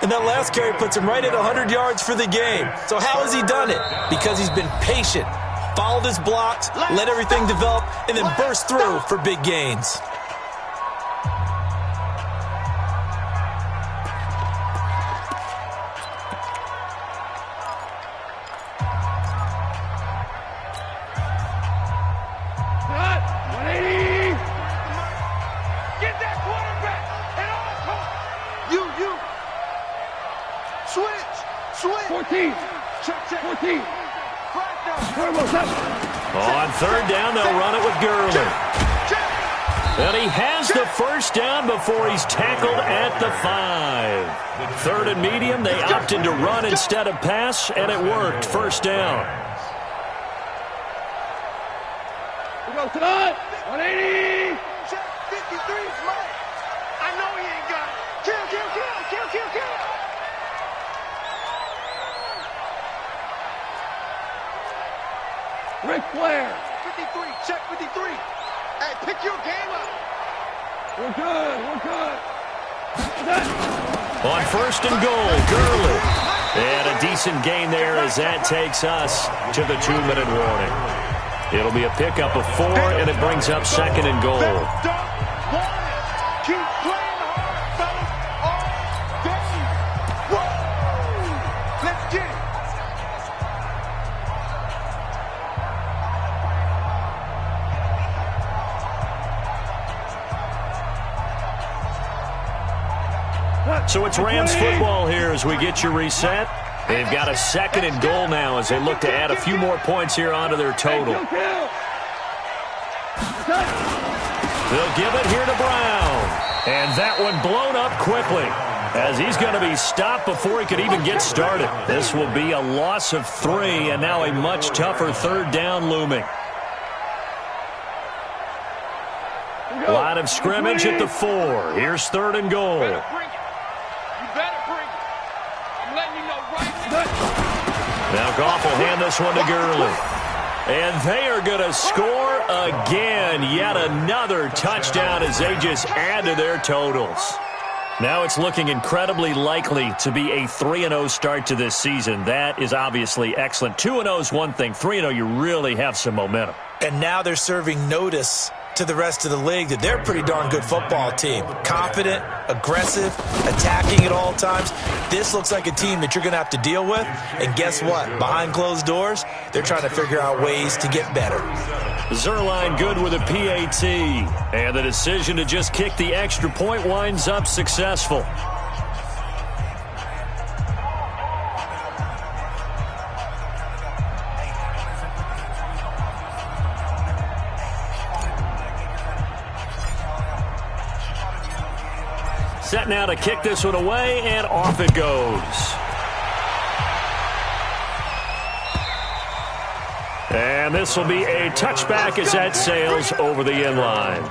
And that last carry puts him right at 100 yards for the game. So how has he done it? Because he's been patient, followed his blocks, let everything develop, and then burst through for big gains. On third down, they'll run it with Gurley. And he has the first down before he's tackled at the 5. Third and medium, they opted to run instead of pass, and it worked. First down. We go tonight. 180. Check 53's Mike. I know he ain't got it. Kill, kill, kill, kill, kill, kill. Ric Flair. 53, check 53. Hey, pick your game up. We're good, we're good. On first and goal, Gurley. And a decent gain there as that takes us to the 2-minute warning. It'll be a pickup of 4, and it brings up second and goal. Keep playing hard, fellas. All day. Whoa. Let's get it. So it's Rams football here as we get you reset. They've got a second and goal now as they look to add a few more points here onto their total. They'll give it here to Brown. And that one blown up quickly as he's going to be stopped before he could even get started. This will be a loss of 3 and now a much tougher third down looming. Line of scrimmage at the 4. Here's third and goal. Now Goff will hand this one to Gurley. And they are going to score again. Yet another touchdown as they just add to their totals. Now it's looking incredibly likely to be a 3-0 start to this season. That is obviously excellent. 2-0 is one thing. 3-0, you really have some momentum. And now they're serving notice to the rest of the league that they're a pretty darn good football team. Confident, aggressive, attacking at all times. This looks like a team that you're going to have to deal with. And guess what? Behind closed doors, they're trying to figure out ways to get better. Zerline good with a PAT. And the decision to just kick the extra point winds up successful. Set now to kick this one away, and off it goes. And this will be a touchback as that sails over the end line.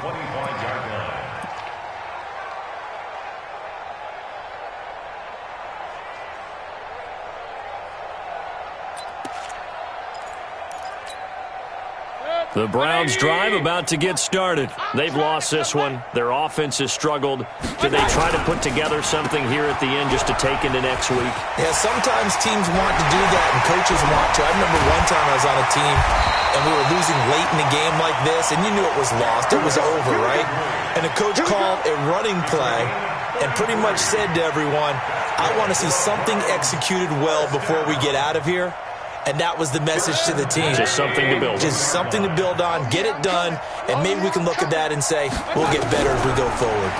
The Browns drive about to get started. They've lost this one. Their offense has struggled. Do they try to put together something here at the end just to take into next week? Yeah, sometimes teams want to do that and coaches want to. I remember one time I was on a team and we were losing late in a game like this and you knew it was lost. It was over, right? And the coach called a running play and pretty much said to everyone, I want to see something executed well before we get out of here. And that was the message to the team. Just something to build on. Just something to build on, get it done, and maybe we can look at that and say, we'll get better as we go forward.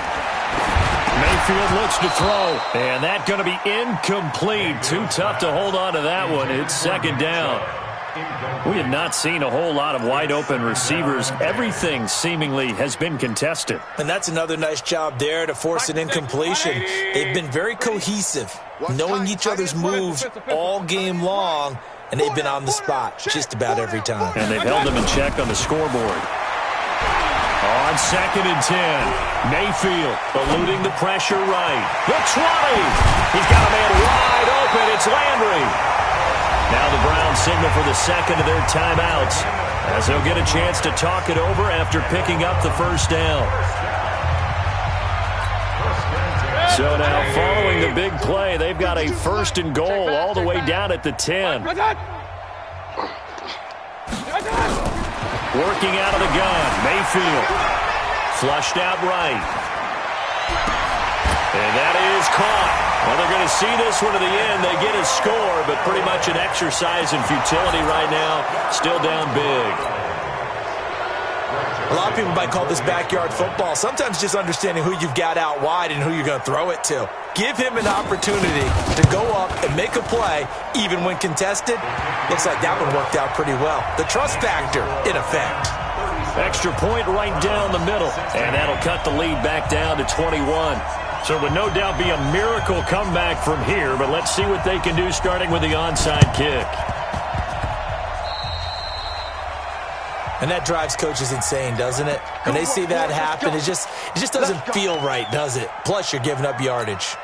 Mayfield looks to throw, and that's going to be incomplete. Too tough to hold on to that one. It's second down. We have not seen a whole lot of wide-open receivers. Everything seemingly has been contested. And that's another nice job there to force an incompletion. They've been very cohesive, knowing each other's moves all game long, and they've been on the spot just about every time. And they've held them in check on the scoreboard. On second and 10, Mayfield eluding the pressure right. The 20. He's got a man wide open. It's Landry. Now the Browns signal for the second of their timeouts as they'll get a chance to talk it over after picking up the first down. So now following the big play, they've got a 1st and goal all the way down at the 10. Working out of the gun, Mayfield. Flushed out right. And that is caught. Well, they're going to see this one to the end. They get a score, but pretty much an exercise in futility right now. Still down big. A lot of people might call this backyard football. Sometimes just understanding who you've got out wide and who you're going to throw it to. Give him an opportunity to go up and make a play, even when contested. Looks like that one worked out pretty well. The trust factor, in effect. Extra point right down the middle, and that'll cut the lead back down to 21. So it would no doubt be a miracle comeback from here, but let's see what they can do starting with the onside kick. And that drives coaches insane, doesn't it? When they see that happen, it just doesn't feel right, does it? Plus, you're giving up yardage.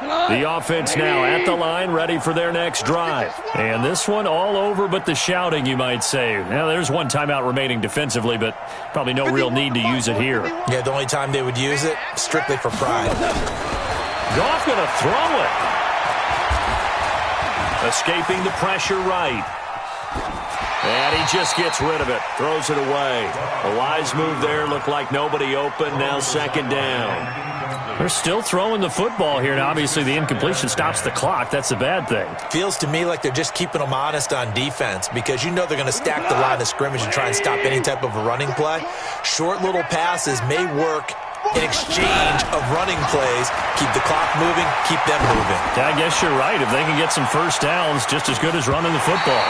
The offense now at the line, ready for their next drive. And this one all over but the shouting, you might say. Now, there's one timeout remaining defensively, but probably no real need to use it here. Yeah, the only time they would use it, strictly for pride. Goff going to throw it. Escaping the pressure right. And he just gets rid of it. Throws it away. A wise move there. Looked like nobody open. Now 2nd down. They're still throwing the football here. Now, obviously, the incompletion stops the clock. That's a bad thing. Feels to me like they're just keeping them honest on defense because you know they're going to stack the line of scrimmage and try and stop any type of a running play. Short little passes may work in exchange of running plays. Keep the clock moving, keep them moving. Yeah, I guess you're right. If they can get some first downs, just as good as running the football.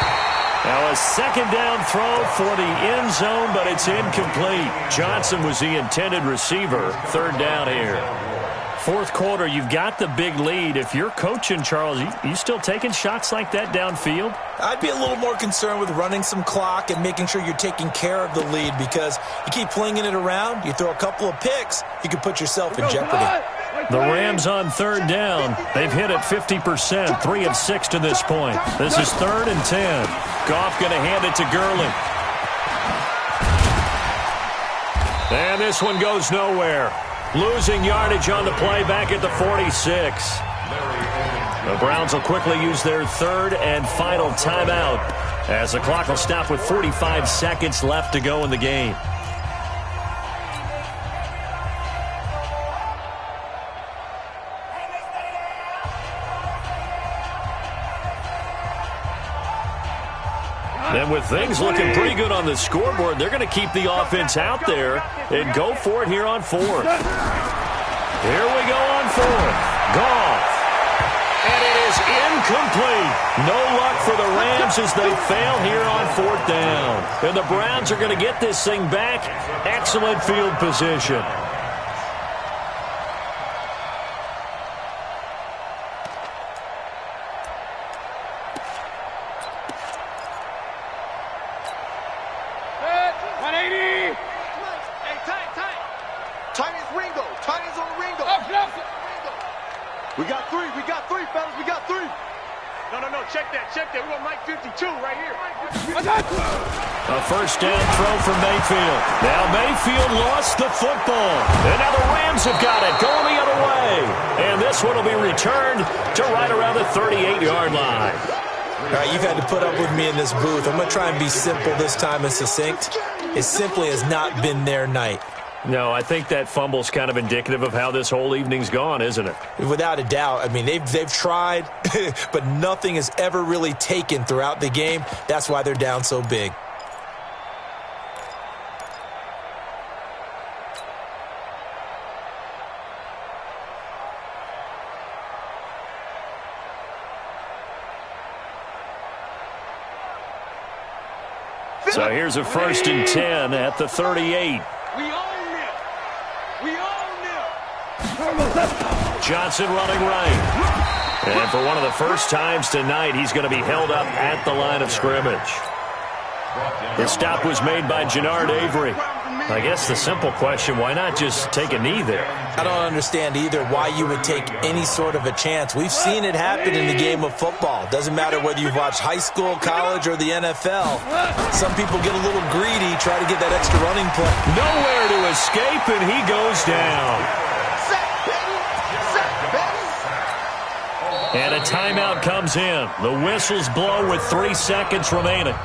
Now a 2nd down throw for the end zone, but it's incomplete. Johnson was the intended receiver. 3rd down here. 4th quarter, you've got the big lead. If you're coaching, Charles, you still taking shots like that downfield? I'd be a little more concerned with running some clock and making sure you're taking care of the lead because you keep flinging it around, you throw a couple of picks, you can put yourself in jeopardy. The Rams on 3rd down. They've hit it 50%, 3 of 6 to this point. This is 3rd and 10. Goff going to hand it to Gurley. And this one goes nowhere. Losing yardage on the play back at the 46. The Browns will quickly use their 3rd and final timeout as the clock will stop with 45 seconds left to go in the game. And with things looking pretty good on the scoreboard, they're going to keep the offense out there and go for it here on 4th. Here we go on 4th. Goff. And it is incomplete. No luck for the Rams as they fail here on 4th down. And the Browns are going to get this thing back. Excellent field position. A 1st down throw for Mayfield. Now Mayfield lost the football. And now the Rams have got it going the other way. And this one will be returned to right around the 38-yard line. All right, you've had to put up with me in this booth. I'm going to try and be simple this time and succinct. It simply has not been their night. No, I think that fumble's kind of indicative of how this whole evening's gone, isn't it? Without a doubt. I mean, they've tried, but nothing has ever really taken throughout the game. That's why they're down so big. So here's a 1st and 10 at the 38. Johnson running right. And for one of the first times tonight, he's going to be held up at the line of scrimmage. The stop was made by Jannard Avery. I guess the simple question, why not just take a knee there? I don't understand either why you would take any sort of a chance. We've seen it happen in the game of football. Doesn't matter whether you've watched high school, college, or the NFL. Some people get a little greedy, try to get that extra running play. Nowhere to escape, and he goes down. And a timeout comes in. The whistles blow with 3 seconds remaining.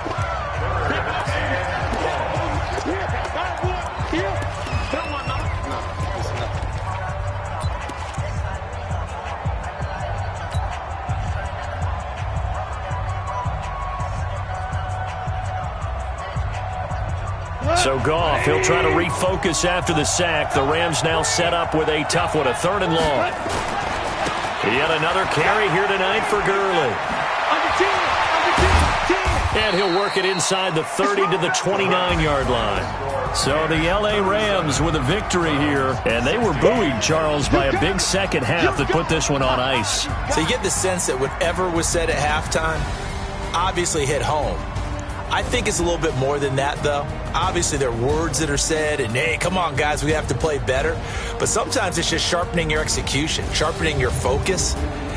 So Goff, he'll try to refocus after the sack. The Rams now set up with a tough one, a 3rd and long. Yet another carry here tonight for Gurley. And he'll work it inside the 30 to the 29-yard line. So the L.A. Rams with a victory here. And they were buoyed, Charles, by a big second half that put this one on ice. So you get the sense that whatever was said at halftime obviously hit home. I think it's a little bit more than that, though. Obviously, there are words that are said, and, hey, come on, guys, we have to play better. But sometimes it's just sharpening your execution, sharpening your focus,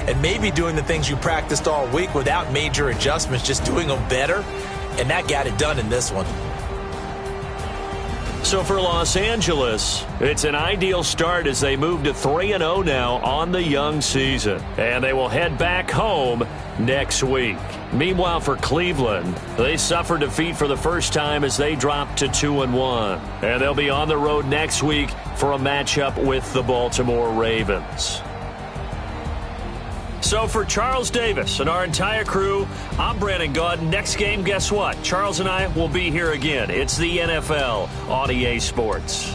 and maybe doing the things you practiced all week without major adjustments, just doing them better. And that got it done in this one. So for Los Angeles, it's an ideal start as they move to 3-0 now on the young season. And they will head back home next week. Meanwhile, for Cleveland, they suffered defeat for the first time as they dropped to 2-1. And they'll be on the road next week for a matchup with the Baltimore Ravens. So for Charles Davis and our entire crew, I'm Brandon Gaudin. Next game, guess what? Charles and I will be here again. It's the NFL on EA Sports.